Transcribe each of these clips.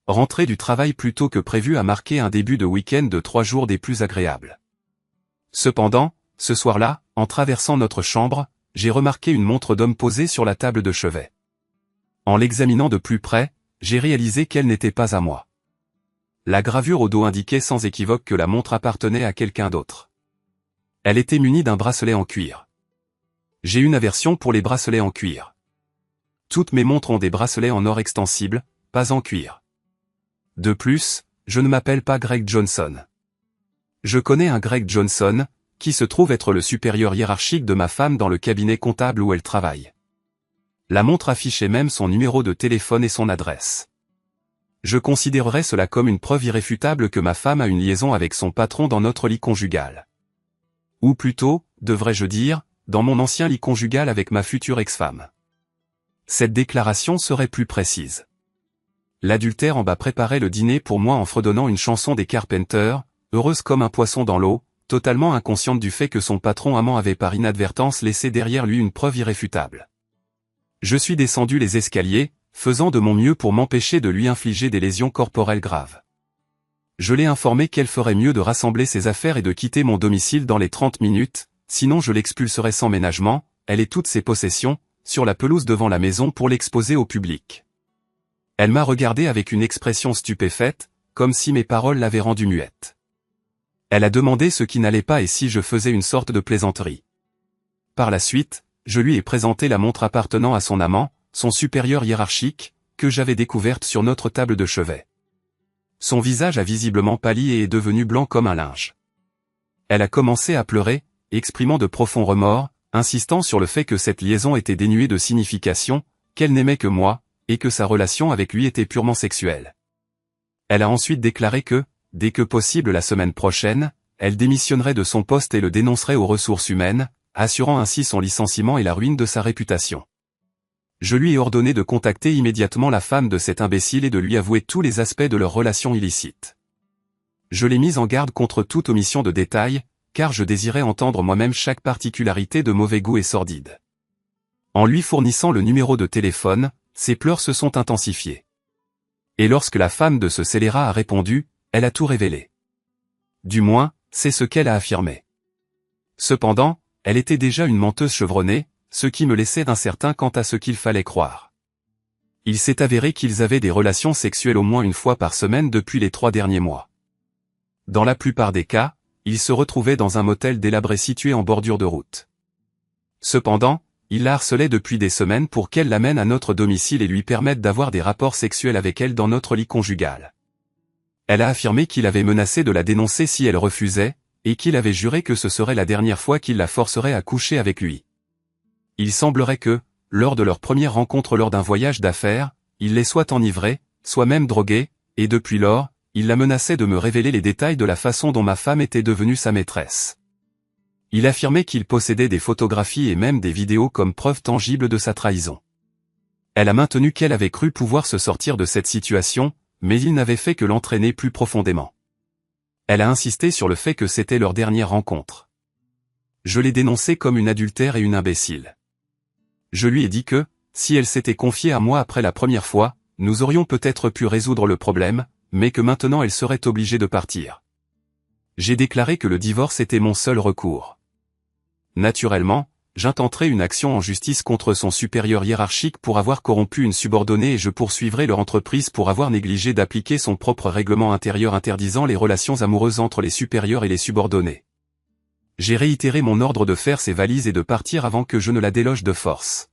Rentrer du travail plus tôt que prévu a marqué un début de week-end de 3 jours des plus agréables. Cependant, ce soir-là, en traversant notre chambre, j'ai remarqué une montre d'homme posée sur la table de chevet. En l'examinant de plus près, j'ai réalisé qu'elle n'était pas à moi. La gravure au dos indiquait sans équivoque que la montre appartenait à quelqu'un d'autre. Elle était munie d'un bracelet en cuir. J'ai une aversion pour les bracelets en cuir. Toutes mes montres ont des bracelets en or extensible, pas en cuir. De plus, je ne m'appelle pas Greg Johnson. Je connais un Greg Johnson, qui se trouve être le supérieur hiérarchique de ma femme dans le cabinet comptable où elle travaille. La montre affichait même son numéro de téléphone et son adresse. Je considérerais cela comme une preuve irréfutable que ma femme a une liaison avec son patron dans notre lit conjugal. Ou plutôt, devrais-je dire, dans mon ancien lit conjugal avec ma future ex-femme. Cette déclaration serait plus précise. L'adultère en bas préparait le dîner pour moi en fredonnant une chanson des Carpenters, heureuse comme un poisson dans l'eau, totalement inconsciente du fait que son patron amant avait par inadvertance laissé derrière lui une preuve irréfutable. Je suis descendu les escaliers, faisant de mon mieux pour m'empêcher de lui infliger des lésions corporelles graves. Je l'ai informé qu'elle ferait mieux de rassembler ses affaires et de quitter mon domicile dans les 30 minutes, sinon je l'expulserai sans ménagement, elle et toutes ses possessions, sur la pelouse devant la maison pour l'exposer au public. Elle m'a regardé avec une expression stupéfaite, comme si mes paroles l'avaient rendue muette. Elle a demandé ce qui n'allait pas et si je faisais une sorte de plaisanterie. Par la suite, je lui ai présenté la montre appartenant à son amant, son supérieur hiérarchique, que j'avais découverte sur notre table de chevet. Son visage a visiblement pâli et est devenu blanc comme un linge. Elle a commencé à pleurer, exprimant de profonds remords, insistant sur le fait que cette liaison était dénuée de signification, qu'elle n'aimait que moi, et que sa relation avec lui était purement sexuelle. Elle a ensuite déclaré que, dès que possible la semaine prochaine, elle démissionnerait de son poste et le dénoncerait aux ressources humaines, assurant ainsi son licenciement et la ruine de sa réputation. Je lui ai ordonné de contacter immédiatement la femme de cet imbécile et de lui avouer tous les aspects de leur relation illicite. Je l'ai mise en garde contre toute omission de détails, car je désirais entendre moi-même chaque particularité de mauvais goût et sordide. En lui fournissant le numéro de téléphone, ses pleurs se sont intensifiées. Et lorsque la femme de ce scélérat a répondu, elle a tout révélé. Du moins, c'est ce qu'elle a affirmé. Cependant, elle était déjà une menteuse chevronnée, ce qui me laissait incertain quant à ce qu'il fallait croire. Il s'est avéré qu'ils avaient des relations sexuelles au moins une fois par semaine depuis les 3 derniers mois. Dans la plupart des cas, ils se retrouvaient dans un motel délabré situé en bordure de route. Cependant, il la harcelait depuis des semaines pour qu'elle l'amène à notre domicile et lui permette d'avoir des rapports sexuels avec elle dans notre lit conjugal. Elle a affirmé qu'il avait menacé de la dénoncer si elle refusait, et qu'il avait juré que ce serait la dernière fois qu'il la forcerait à coucher avec lui. Il semblerait que, lors de leur première rencontre lors d'un voyage d'affaires, il les soit enivré, soit même drogué, et depuis lors, il la menaçait de me révéler les détails de la façon dont ma femme était devenue sa maîtresse. Il affirmait qu'il possédait des photographies et même des vidéos comme preuve tangible de sa trahison. Elle a maintenu qu'elle avait cru pouvoir se sortir de cette situation, mais il n'avait fait que l'entraîner plus profondément. Elle a insisté sur le fait que c'était leur dernière rencontre. Je l'ai dénoncée comme une adultère et une imbécile. Je lui ai dit que, si elle s'était confiée à moi après la première fois, nous aurions peut-être pu résoudre le problème, mais que maintenant elle serait obligée de partir. J'ai déclaré que le divorce était mon seul recours. Naturellement, j'intenterai une action en justice contre son supérieur hiérarchique pour avoir corrompu une subordonnée et je poursuivrai leur entreprise pour avoir négligé d'appliquer son propre règlement intérieur interdisant les relations amoureuses entre les supérieurs et les subordonnés. J'ai réitéré mon ordre de faire ses valises et de partir avant que je ne la déloge de force.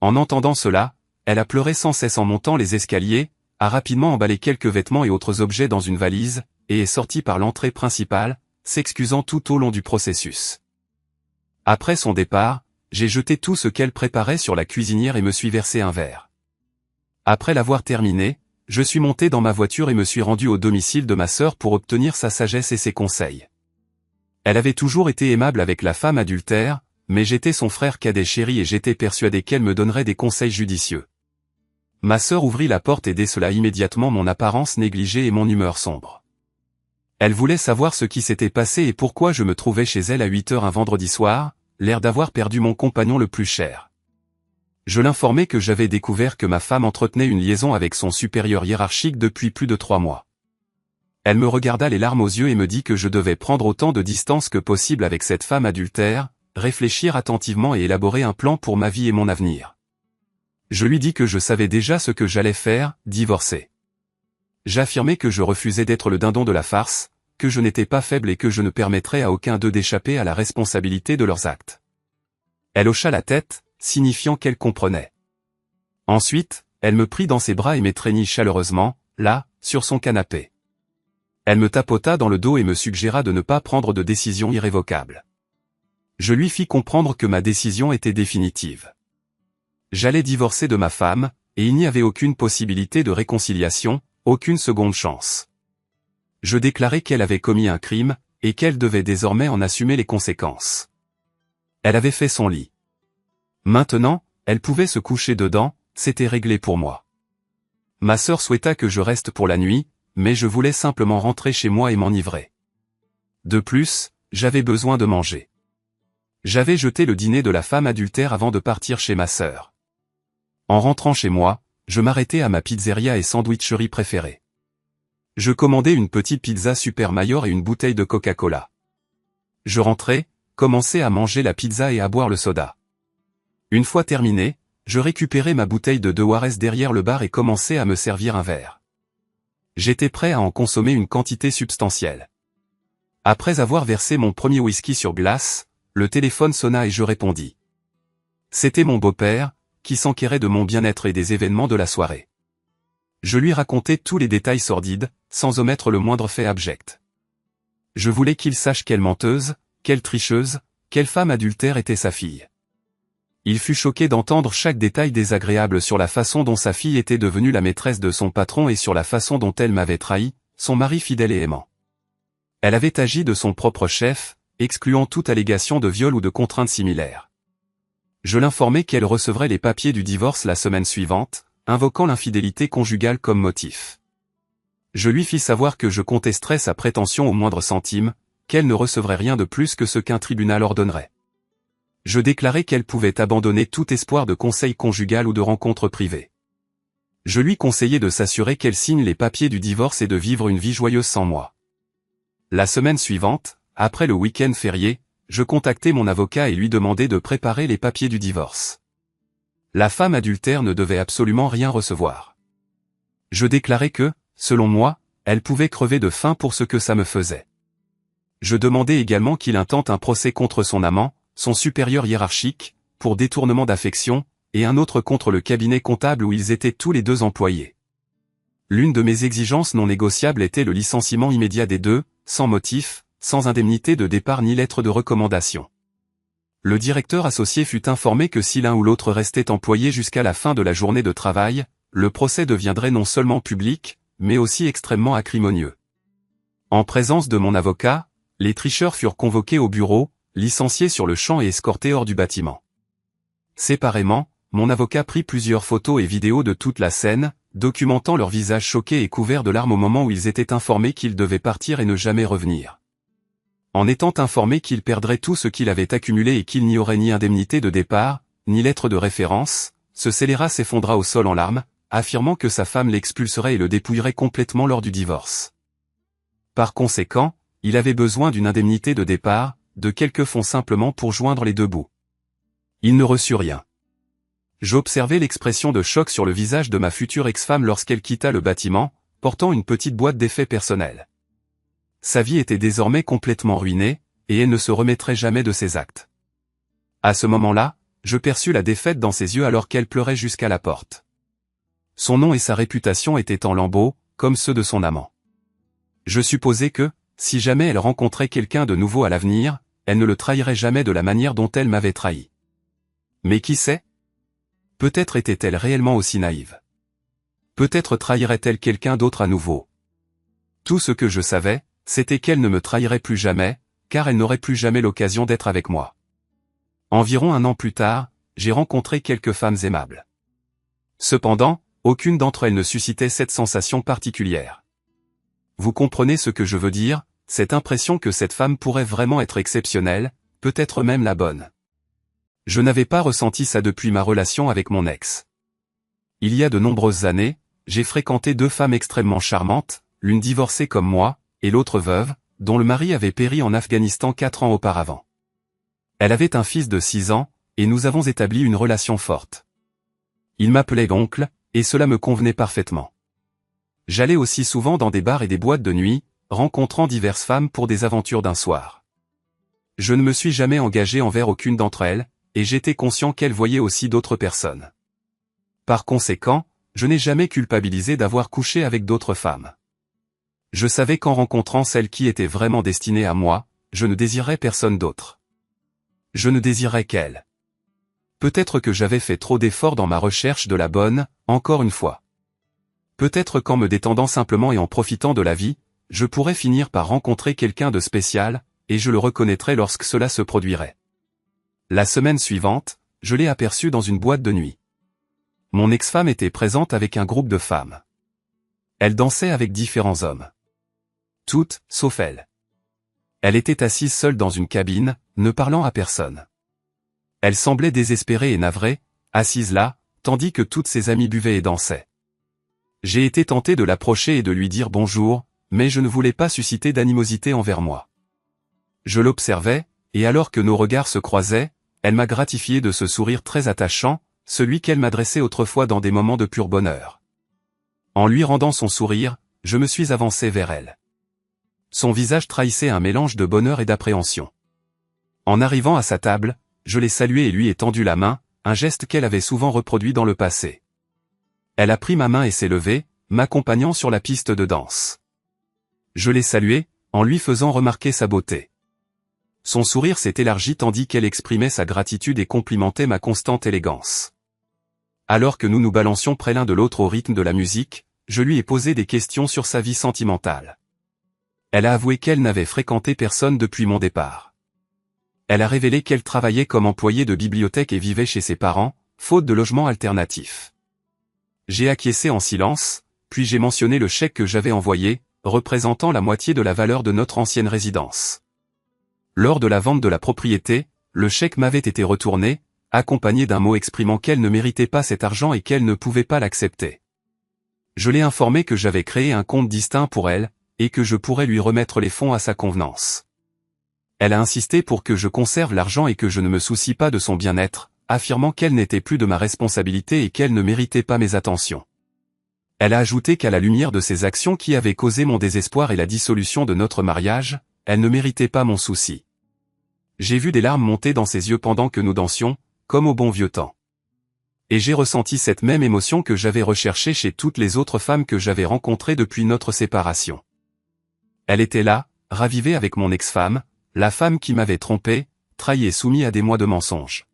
En entendant cela, elle a pleuré sans cesse en montant les escaliers, a rapidement emballé quelques vêtements et autres objets dans une valise, et est sortie par l'entrée principale, s'excusant tout au long du processus. Après son départ, j'ai jeté tout ce qu'elle préparait sur la cuisinière et me suis versé un verre. Après l'avoir terminé, je suis monté dans ma voiture et me suis rendu au domicile de ma sœur pour obtenir sa sagesse et ses conseils. Elle avait toujours été aimable avec la femme adultère, mais j'étais son frère cadet chéri et j'étais persuadé qu'elle me donnerait des conseils judicieux. Ma sœur ouvrit la porte et décela immédiatement mon apparence négligée et mon humeur sombre. Elle voulait savoir ce qui s'était passé et pourquoi je me trouvais chez elle à 8 heures un vendredi soir, l'air d'avoir perdu mon compagnon le plus cher. Je l'informai que j'avais découvert que ma femme entretenait une liaison avec son supérieur hiérarchique depuis plus de 3 mois. Elle me regarda les larmes aux yeux et me dit que je devais prendre autant de distance que possible avec cette femme adultère, réfléchir attentivement et élaborer un plan pour ma vie et mon avenir. Je lui dis que je savais déjà ce que j'allais faire, divorcer. J'affirmai que je refusais d'être le dindon de la farce, que je n'étais pas faible et que je ne permettrais à aucun d'eux d'échapper à la responsabilité de leurs actes. Elle hocha la tête, signifiant qu'elle comprenait. Ensuite, elle me prit dans ses bras et m'étreignit chaleureusement, là, sur son canapé. Elle me tapota dans le dos et me suggéra de ne pas prendre de décision irrévocable. Je lui fis comprendre que ma décision était définitive. J'allais divorcer de ma femme, et il n'y avait aucune possibilité de réconciliation, aucune seconde chance. Je déclarai qu'elle avait commis un crime, et qu'elle devait désormais en assumer les conséquences. Elle avait fait son lit. Maintenant, elle pouvait se coucher dedans, c'était réglé pour moi. Ma sœur souhaita que je reste pour la nuit, mais je voulais simplement rentrer chez moi et m'enivrer. De plus, j'avais besoin de manger. J'avais jeté le dîner de la femme adultère avant de partir chez ma sœur. En rentrant chez moi, je m'arrêtai à ma pizzeria et sandwicherie préférée. Je commandai une petite pizza Super Mayor et une bouteille de Coca-Cola. Je rentrai, commençai à manger la pizza et à boire le soda. Une fois terminé, je récupérai ma bouteille de Juarez derrière le bar et commençai à me servir un verre. J'étais prêt à en consommer une quantité substantielle. Après avoir versé mon premier whisky sur glace, le téléphone sonna et je répondis. C'était mon beau-père, qui s'enquérait de mon bien-être et des événements de la soirée. Je lui racontai tous les détails sordides, sans omettre le moindre fait abject. Je voulais qu'il sache quelle menteuse, quelle tricheuse, quelle femme adultère était sa fille. Il fut choqué d'entendre chaque détail désagréable sur la façon dont sa fille était devenue la maîtresse de son patron et sur la façon dont elle m'avait trahi, son mari fidèle et aimant. Elle avait agi de son propre chef, excluant toute allégation de viol ou de contrainte similaire. Je l'informai qu'elle recevrait les papiers du divorce la semaine suivante, invoquant l'infidélité conjugale comme motif. Je lui fis savoir que je contesterais sa prétention au moindre centime, qu'elle ne recevrait rien de plus que ce qu'un tribunal ordonnerait. Je déclarai qu'elle pouvait abandonner tout espoir de conseil conjugal ou de rencontre privée. Je lui conseillai de s'assurer qu'elle signe les papiers du divorce et de vivre une vie joyeuse sans moi. La semaine suivante, après le week-end férié, je contactai mon avocat et lui demandai de préparer les papiers du divorce. La femme adultère ne devait absolument rien recevoir. Je déclarai que, selon moi, elle pouvait crever de faim pour ce que ça me faisait. Je demandai également qu'il intente un procès contre son amant, son supérieur hiérarchique, pour détournement d'affection, et un autre contre le cabinet comptable où ils étaient tous les deux employés. L'une de mes exigences non négociables était le licenciement immédiat des deux, sans motif, sans indemnité de départ ni lettre de recommandation. Le directeur associé fut informé que si l'un ou l'autre restait employé jusqu'à la fin de la journée de travail, le procès deviendrait non seulement public, mais aussi extrêmement acrimonieux. En présence de mon avocat, les tricheurs furent convoqués au bureau, licenciés sur le champ et escortés hors du bâtiment. Séparément, mon avocat prit plusieurs photos et vidéos de toute la scène, documentant leurs visages choqués et couverts de larmes au moment où ils étaient informés qu'ils devaient partir et ne jamais revenir. En étant informé qu'il perdrait tout ce qu'il avait accumulé et qu'il n'y aurait ni indemnité de départ, ni lettre de référence, ce scélérat s'effondra au sol en larmes, affirmant que sa femme l'expulserait et le dépouillerait complètement lors du divorce. Par conséquent, il avait besoin d'une indemnité de départ, de quelques fonds simplement pour joindre les deux bouts. Il ne reçut rien. J'observai l'expression de choc sur le visage de ma future ex-femme lorsqu'elle quitta le bâtiment, portant une petite boîte d'effets personnels. Sa vie était désormais complètement ruinée, et elle ne se remettrait jamais de ses actes. À ce moment-là, je perçus la défaite dans ses yeux alors qu'elle pleurait jusqu'à la porte. Son nom et sa réputation étaient en lambeaux, comme ceux de son amant. Je supposais que, si jamais elle rencontrait quelqu'un de nouveau à l'avenir, elle ne le trahirait jamais de la manière dont elle m'avait trahi. Mais qui sait? Peut-être était-elle réellement aussi naïve. Peut-être trahirait-elle quelqu'un d'autre à nouveau. Tout ce que je savais, c'était qu'elle ne me trahirait plus jamais, car elle n'aurait plus jamais l'occasion d'être avec moi. Environ 1 an plus tard, j'ai rencontré quelques femmes aimables. Cependant, aucune d'entre elles ne suscitait cette sensation particulière. Vous comprenez ce que je veux dire, cette impression que cette femme pourrait vraiment être exceptionnelle, peut-être même la bonne. Je n'avais pas ressenti ça depuis ma relation avec mon ex. Il y a de nombreuses années, j'ai fréquenté 2 femmes extrêmement charmantes, l'une divorcée comme moi, et l'autre veuve, dont le mari avait péri en Afghanistan 4 ans auparavant. Elle avait un fils de 6 ans, et nous avons établi une relation forte. Il m'appelait oncle, et cela me convenait parfaitement. J'allais aussi souvent dans des bars et des boîtes de nuit, rencontrant diverses femmes pour des aventures d'un soir. Je ne me suis jamais engagé envers aucune d'entre elles, et j'étais conscient qu'elles voyaient aussi d'autres personnes. Par conséquent, je n'ai jamais culpabilisé d'avoir couché avec d'autres femmes. Je savais qu'en rencontrant celle qui était vraiment destinée à moi, je ne désirais personne d'autre. Je ne désirais qu'elle. Peut-être que j'avais fait trop d'efforts dans ma recherche de la bonne, encore une fois. Peut-être qu'en me détendant simplement et en profitant de la vie, je pourrais finir par rencontrer quelqu'un de spécial, et je le reconnaîtrais lorsque cela se produirait. La semaine suivante, je l'ai aperçue dans une boîte de nuit. Mon ex-femme était présente avec un groupe de femmes. Elle dansait avec différents hommes. Toutes, sauf elle. Elle était assise seule dans une cabine, ne parlant à personne. Elle semblait désespérée et navrée, assise là, tandis que toutes ses amies buvaient et dansaient. J'ai été tenté de l'approcher et de lui dire bonjour, mais je ne voulais pas susciter d'animosité envers moi. Je l'observais, et alors que nos regards se croisaient, elle m'a gratifié de ce sourire très attachant, celui qu'elle m'adressait autrefois dans des moments de pur bonheur. En lui rendant son sourire, je me suis avancé vers elle. Son visage trahissait un mélange de bonheur et d'appréhension. En arrivant à sa table, je l'ai saluée et lui ai tendu la main, un geste qu'elle avait souvent reproduit dans le passé. Elle a pris ma main et s'est levée, m'accompagnant sur la piste de danse. Je l'ai saluée, en lui faisant remarquer sa beauté. Son sourire s'est élargi tandis qu'elle exprimait sa gratitude et complimentait ma constante élégance. Alors que nous nous balancions près l'un de l'autre au rythme de la musique, je lui ai posé des questions sur sa vie sentimentale. Elle a avoué qu'elle n'avait fréquenté personne depuis mon départ. Elle a révélé qu'elle travaillait comme employée de bibliothèque et vivait chez ses parents, faute de logement alternatif. J'ai acquiescé en silence, puis j'ai mentionné le chèque que j'avais envoyé, représentant la moitié de la valeur de notre ancienne résidence. Lors de la vente de la propriété, le chèque m'avait été retourné, accompagné d'un mot exprimant qu'elle ne méritait pas cet argent et qu'elle ne pouvait pas l'accepter. Je l'ai informée que j'avais créé un compte distinct pour elle, et que je pourrais lui remettre les fonds à sa convenance. Elle a insisté pour que je conserve l'argent et que je ne me soucie pas de son bien-être, affirmant qu'elle n'était plus de ma responsabilité et qu'elle ne méritait pas mes attentions. Elle a ajouté qu'à la lumière de ces actions qui avaient causé mon désespoir et la dissolution de notre mariage, elle ne méritait pas mon souci. J'ai vu des larmes monter dans ses yeux pendant que nous dansions, comme au bon vieux temps. Et j'ai ressenti cette même émotion que j'avais recherchée chez toutes les autres femmes que j'avais rencontrées depuis notre séparation. Elle était là, ravivée avec mon ex-femme, la femme qui m'avait trompé, trahi et soumis à des mois de mensonges.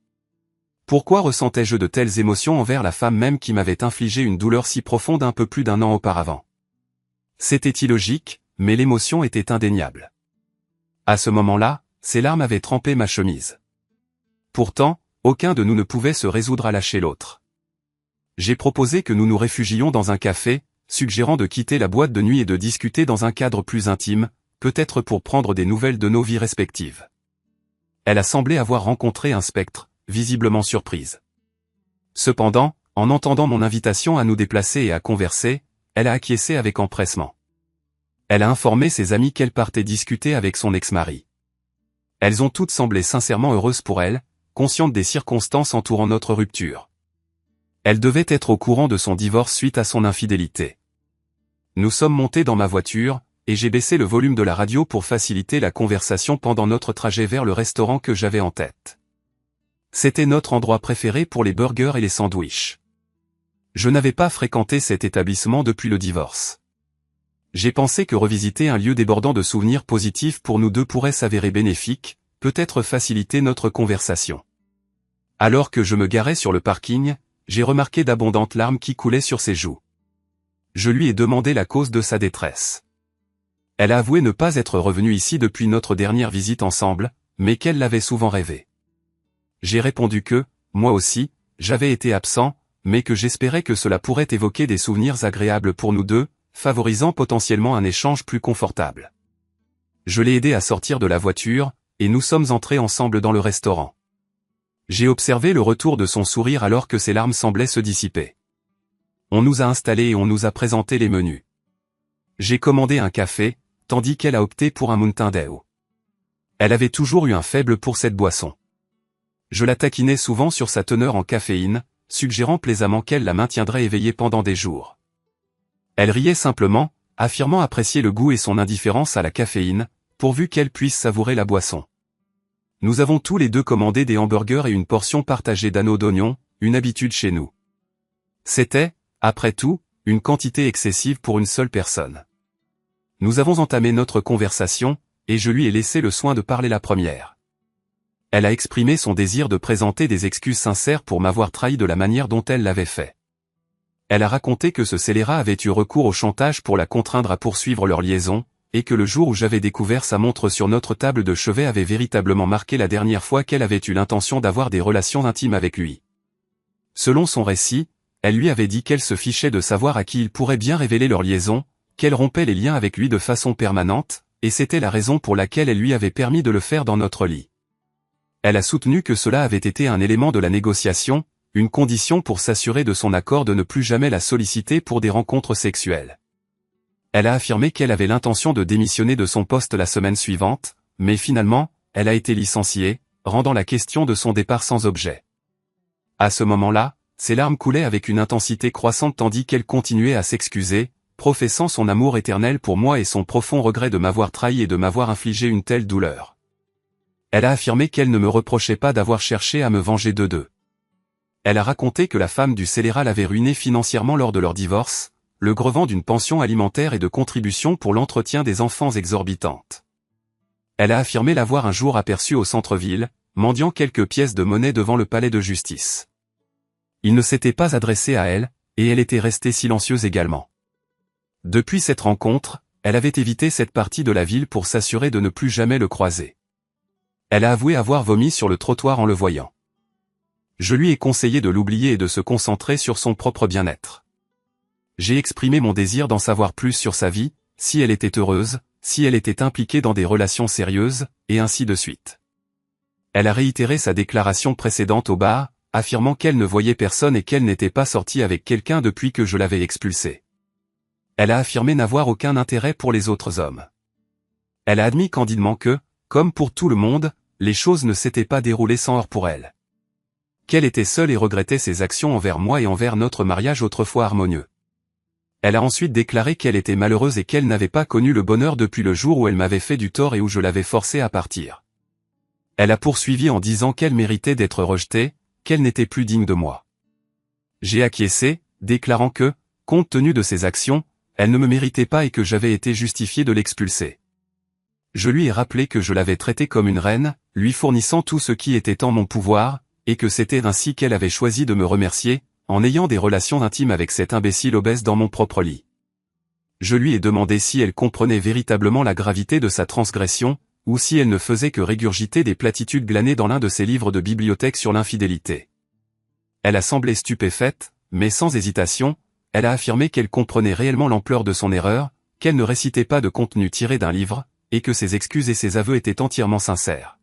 Pourquoi ressentais-je de telles émotions envers la femme même qui m'avait infligé une douleur si profonde un peu plus d'1 an auparavant? C'était illogique, mais l'émotion était indéniable. À ce moment-là, ses larmes avaient trempé ma chemise. Pourtant, aucun de nous ne pouvait se résoudre à lâcher l'autre. J'ai proposé que nous nous réfugiions dans un café, suggérant de quitter la boîte de nuit et de discuter dans un cadre plus intime, peut-être pour prendre des nouvelles de nos vies respectives. Elle a semblé avoir rencontré un spectre, visiblement surprise. Cependant, en entendant mon invitation à nous déplacer et à converser, elle a acquiescé avec empressement. Elle a informé ses amies qu'elle partait discuter avec son ex-mari. Elles ont toutes semblé sincèrement heureuses pour elle, conscientes des circonstances entourant notre rupture. Elle devait être au courant de son divorce suite à son infidélité. Nous sommes montés dans ma voiture, et j'ai baissé le volume de la radio pour faciliter la conversation pendant notre trajet vers le restaurant que j'avais en tête. C'était notre endroit préféré pour les burgers et les sandwichs. Je n'avais pas fréquenté cet établissement depuis le divorce. J'ai pensé que revisiter un lieu débordant de souvenirs positifs pour nous deux pourrait s'avérer bénéfique, peut-être faciliter notre conversation. Alors que je me garais sur le parking, j'ai remarqué d'abondantes larmes qui coulaient sur ses joues. Je lui ai demandé la cause de sa détresse. Elle a avoué ne pas être revenue ici depuis notre dernière visite ensemble, mais qu'elle l'avait souvent rêvé. J'ai répondu que, moi aussi, j'avais été absent, mais que j'espérais que cela pourrait évoquer des souvenirs agréables pour nous deux, favorisant potentiellement un échange plus confortable. Je l'ai aidé à sortir de la voiture, et nous sommes entrés ensemble dans le restaurant. J'ai observé le retour de son sourire alors que ses larmes semblaient se dissiper. On nous a installés et on nous a présenté les menus. J'ai commandé un café, tandis qu'elle a opté pour un Mountain Dew. Elle avait toujours eu un faible pour cette boisson. Je la taquinais souvent sur sa teneur en caféine, suggérant plaisamment qu'elle la maintiendrait éveillée pendant des jours. Elle riait simplement, affirmant apprécier le goût et son indifférence à la caféine, pourvu qu'elle puisse savourer la boisson. Nous avons tous les deux commandé des hamburgers et une portion partagée d'anneaux d'oignon, une habitude chez nous. C'était, après tout, une quantité excessive pour une seule personne. Nous avons entamé notre conversation, et je lui ai laissé le soin de parler la première. Elle a exprimé son désir de présenter des excuses sincères pour m'avoir trahi de la manière dont elle l'avait fait. Elle a raconté que ce scélérat avait eu recours au chantage pour la contraindre à poursuivre leur liaison, et que le jour où j'avais découvert sa montre sur notre table de chevet avait véritablement marqué la dernière fois qu'elle avait eu l'intention d'avoir des relations intimes avec lui. Selon son récit, elle lui avait dit qu'elle se fichait de savoir à qui il pourrait bien révéler leur liaison, qu'elle rompait les liens avec lui de façon permanente, et c'était la raison pour laquelle elle lui avait permis de le faire dans notre lit. Elle a soutenu que cela avait été un élément de la négociation, une condition pour s'assurer de son accord de ne plus jamais la solliciter pour des rencontres sexuelles. Elle a affirmé qu'elle avait l'intention de démissionner de son poste la semaine suivante, mais finalement, elle a été licenciée, rendant la question de son départ sans objet. À ce moment-là, ses larmes coulaient avec une intensité croissante tandis qu'elle continuait à s'excuser, professant son amour éternel pour moi et son profond regret de m'avoir trahi et de m'avoir infligé une telle douleur. Elle a affirmé qu'elle ne me reprochait pas d'avoir cherché à me venger d'eux. Elle a raconté que la femme du scélérat l'avait ruinée financièrement lors de leur divorce, le grevant d'une pension alimentaire et de contributions pour l'entretien des enfants exorbitantes. Elle a affirmé l'avoir un jour aperçu au centre-ville, mendiant quelques pièces de monnaie devant le palais de justice. Il ne s'était pas adressé à elle, et elle était restée silencieuse également. Depuis cette rencontre, elle avait évité cette partie de la ville pour s'assurer de ne plus jamais le croiser. Elle a avoué avoir vomi sur le trottoir en le voyant. Je lui ai conseillé de l'oublier et de se concentrer sur son propre bien-être. J'ai exprimé mon désir d'en savoir plus sur sa vie, si elle était heureuse, si elle était impliquée dans des relations sérieuses, et ainsi de suite. Elle a réitéré sa déclaration précédente au bar, affirmant qu'elle ne voyait personne et qu'elle n'était pas sortie avec quelqu'un depuis que je l'avais expulsée. Elle a affirmé n'avoir aucun intérêt pour les autres hommes. Elle a admis candidement que, comme pour tout le monde, les choses ne s'étaient pas déroulées sans heurts pour elle. Qu'elle était seule et regrettait ses actions envers moi et envers notre mariage autrefois harmonieux. Elle a ensuite déclaré qu'elle était malheureuse et qu'elle n'avait pas connu le bonheur depuis le jour où elle m'avait fait du tort et où je l'avais forcée à partir. Elle a poursuivi en disant qu'elle méritait d'être rejetée, qu'elle n'était plus digne de moi. J'ai acquiescé, déclarant que, compte tenu de ses actions, elle ne me méritait pas et que j'avais été justifié de l'expulser. Je lui ai rappelé que je l'avais traitée comme une reine, lui fournissant tout ce qui était en mon pouvoir, et que c'était ainsi qu'elle avait choisi de me remercier, en ayant des relations intimes avec cet imbécile obèse dans mon propre lit. Je lui ai demandé si elle comprenait véritablement la gravité de sa transgression, ou si elle ne faisait que régurgiter des platitudes glanées dans l'un de ses livres de bibliothèque sur l'infidélité. Elle a semblé stupéfaite, mais sans hésitation, elle a affirmé qu'elle comprenait réellement l'ampleur de son erreur, qu'elle ne récitait pas de contenu tiré d'un livre, et que ses excuses et ses aveux étaient entièrement sincères.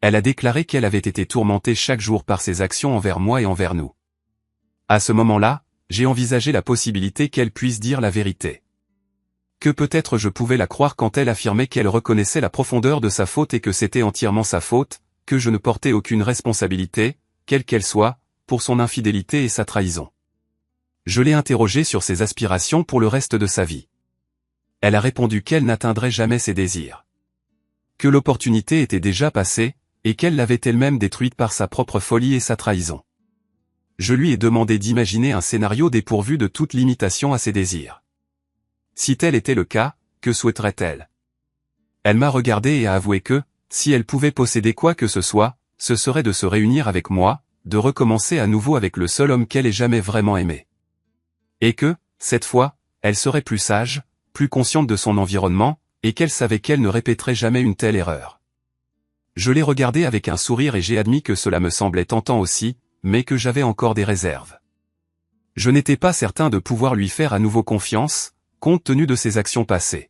Elle a déclaré qu'elle avait été tourmentée chaque jour par ses actions envers moi et envers nous. À ce moment-là, j'ai envisagé la possibilité qu'elle puisse dire la vérité. Que peut-être je pouvais la croire quand elle affirmait qu'elle reconnaissait la profondeur de sa faute et que c'était entièrement sa faute, que je ne portais aucune responsabilité, quelle qu'elle soit, pour son infidélité et sa trahison. Je l'ai interrogée sur ses aspirations pour le reste de sa vie. Elle a répondu qu'elle n'atteindrait jamais ses désirs. Que l'opportunité était déjà passée, et qu'elle l'avait elle-même détruite par sa propre folie et sa trahison. Je lui ai demandé d'imaginer un scénario dépourvu de toute limitation à ses désirs. Si tel était le cas, que souhaiterait-elle? Elle m'a regardé et a avoué que, si elle pouvait posséder quoi que ce soit, ce serait de se réunir avec moi, de recommencer à nouveau avec le seul homme qu'elle ait jamais vraiment aimé. Et que, cette fois, elle serait plus sage, plus consciente de son environnement, et qu'elle savait qu'elle ne répéterait jamais une telle erreur. Je l'ai regardée avec un sourire et j'ai admis que cela me semblait tentant aussi, mais que j'avais encore des réserves. Je n'étais pas certain de pouvoir lui faire à nouveau confiance, compte tenu de ses actions passées.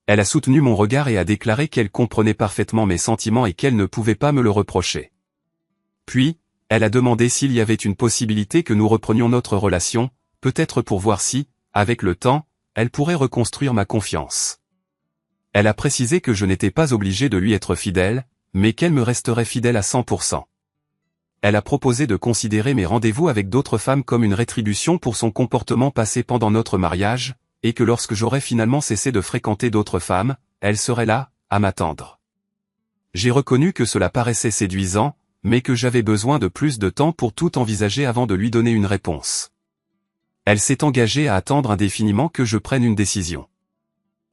Elle a soutenu mon regard et a déclaré qu'elle comprenait parfaitement mes sentiments et qu'elle ne pouvait pas me le reprocher. Puis, elle a demandé s'il y avait une possibilité que nous reprenions notre relation, peut-être pour voir si, avec le temps, elle pourrait reconstruire ma confiance. Elle a précisé que je n'étais pas obligé de lui être fidèle, mais qu'elle me resterait fidèle à 100%. Elle a proposé de considérer mes rendez-vous avec d'autres femmes comme une rétribution pour son comportement passé pendant notre mariage, et que lorsque j'aurais finalement cessé de fréquenter d'autres femmes, elle serait là, à m'attendre. J'ai reconnu que cela paraissait séduisant, mais que j'avais besoin de plus de temps pour tout envisager avant de lui donner une réponse. Elle s'est engagée à attendre indéfiniment que je prenne une décision.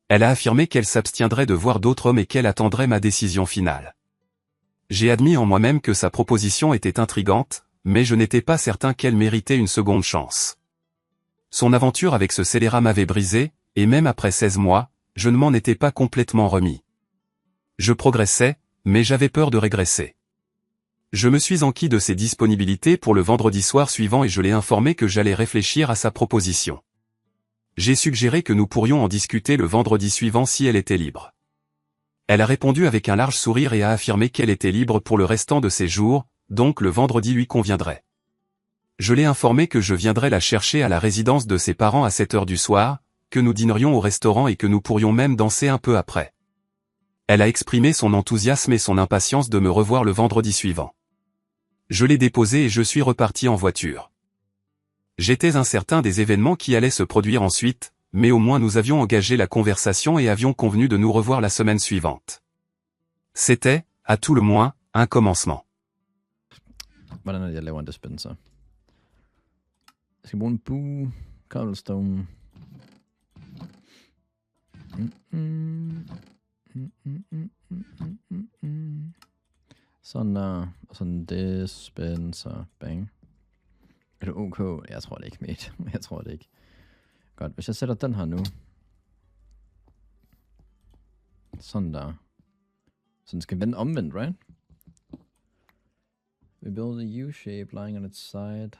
Elle a affirmé qu'elle s'abstiendrait de voir d'autres hommes et qu'elle attendrait ma décision finale. J'ai admis en moi-même que sa proposition était intrigante, mais je n'étais pas certain qu'elle méritait une seconde chance. Son aventure avec ce scélérat m'avait brisé, et même après 16 mois, je ne m'en étais pas complètement remis. Je progressais, mais j'avais peur de régresser. Je me suis enquis de ses disponibilités pour le vendredi soir suivant et je l'ai informé que j'allais réfléchir à sa proposition. J'ai suggéré que nous pourrions en discuter le vendredi suivant si elle était libre. Elle a répondu avec un large sourire et a affirmé qu'elle était libre pour le restant de ses jours, donc le vendredi lui conviendrait. Je l'ai informé que je viendrais la chercher à la résidence de ses parents à 7 heures du soir, que nous dînerions au restaurant et que nous pourrions même danser un peu après. Elle a exprimé son enthousiasme et son impatience de me revoir le vendredi suivant. Je l'ai déposée et je suis reparti en voiture. J'étais incertain des événements qui allaient se produire ensuite, mais au moins nous avions engagé la conversation et avions convenu de nous revoir la semaine suivante. C'était, à tout le moins, un commencement. Hvordan er det, jeg laver en dispenser? Jeg skal bruge en bue, cobblestone. Sådan der, og sådan en dispenser, bang. Er det ok? Jeg tror det ikke, mate. Jeg tror det ikke. Godt, hvis jeg sætter den her nu. Sådan der. Så den skal vende omvendt, right? We build a U-shape lying on its side.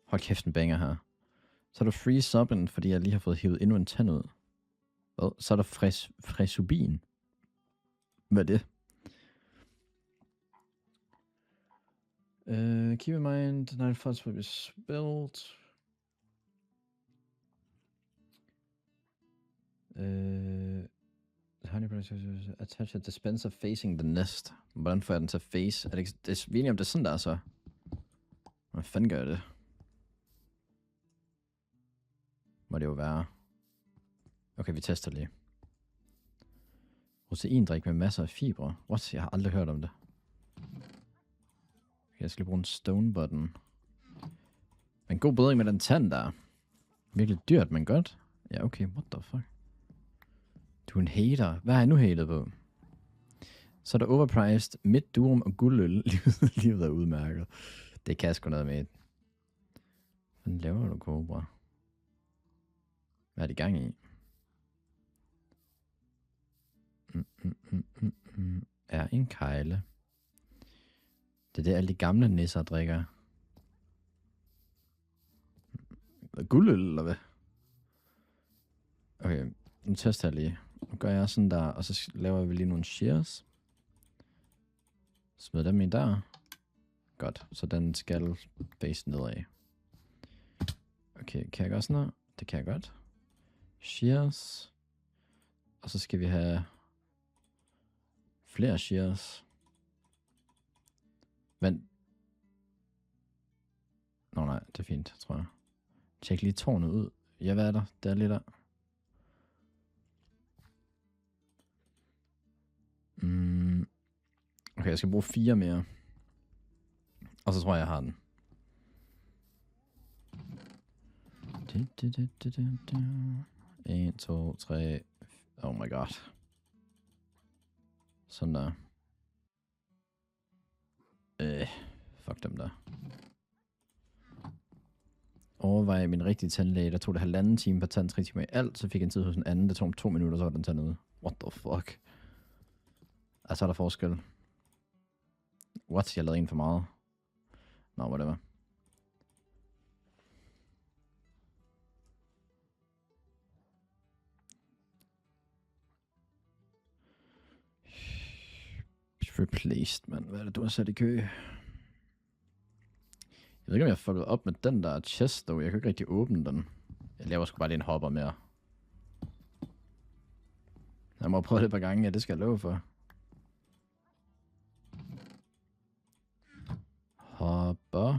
Hold kæft, en banger her. Så er der free subben, fordi jeg lige har fået hivet endnu en tand ud. Hvad? Så er der fresubin. Hvad er det? Keep in mind, the 9 files will be spelled. Attach a dispenser facing the nest. Hvordan får jeg den til face? Er det ikke, det er enige om det er sådan der så? Hvordan fanden gør jeg det? Må det jo være. Okay, vi tester lige. Roteindrik med masser af fibre. What? Jeg har aldrig hørt om det. Okay, jeg skal lige bruge en stone button. Men god bedring med den tand der. Virkelig dyrt, men godt. Ja, okay, what the fuck. Du er en hater. Hvad har jeg nu hatet på? Så er der overpriced, midt durum og guldøl. Livet er udmærket. Det kan sgu noget med. Hvad laver du, Cobra? Hvad er det i gang i? Er en kejle. Det er det, alle de gamle nisser drikker. Guldøl, eller hvad? Okay, nu tester jeg lige. Nu gør jeg sådan der, og så laver vi lige nogle shears. Smid dem i der. Godt, så den skal face nedad. Okay, kan jeg gøre sådan her? Det kan jeg godt. Shears. Og så skal vi have flere shears. Men nå nej, det er fint, tror jeg. Tjek lige tårnet ud. Ja, hvad er der? Det er lige der. Okay, jeg skal bruge 4 mere. Og så tror jeg har den. 1, 2, 3. Oh my god. Sådan der. Fuck dem der. Overvej min rigtige tandlæge. Der tog det 1,5 time per tand, 3 timer i alt. Så fik jeg en tid hos en anden. Det tog 2 minutter, så var den tand ude. What the fuck? Altså er der forskel. What? Jeg lavede en for meget. Nå, whatever. Replaced, mand. Hvad er det, du har sat i kø? Jeg ved ikke, om jeg har fucket op med den der chest, dog. Jeg kan ikke rigtig åbne den. Jeg laver sgu bare lige en hopper mere. Jeg må prøve det et par gange, ja, det skal jeg love for. Hopper.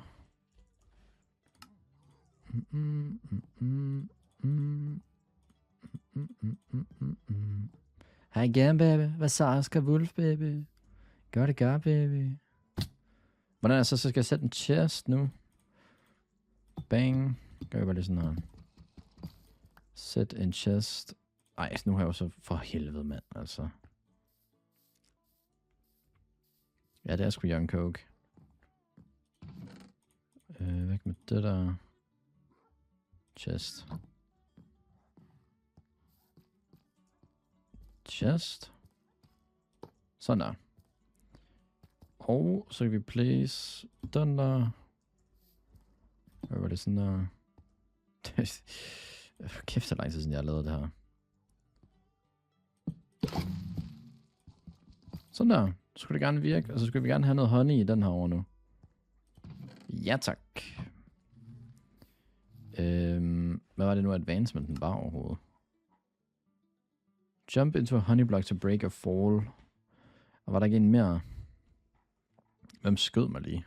Hej igen, baby. Hvad så, Oscar Wolf, baby? Gør det, baby. Hvordan er det så skal jeg sætte en chest nu? Bang. Gør jeg bare lige sådan her. Sæt en chest. Ej, nu har jeg jo så for helvede, mand, altså. Ja, det er sgu Young Coke. Væk med det der. Chest. Chest. Sådan der. Og så kan vi place den der. Hvad var det sådan der? Kæft, så lang tid siden jeg har lavet det her. Sådan der. Så skulle det gerne virke. Og så skulle vi gerne have noget honey i den her over nu. Ja tak. Hvad var det nu advancementten var overhovedet? Jump into a honey block to break or fall. Og var der ikke en mere? Hvem skød mig lige?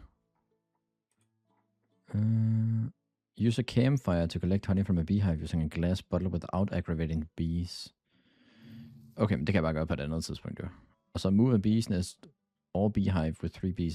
Use a campfire to collect honey from a beehive using a glass bottle without aggravating bees. Okay, men det kan jeg bare gøre på et andet tidspunkt, jo. Og så move a bee's nest or beehive with 3 bees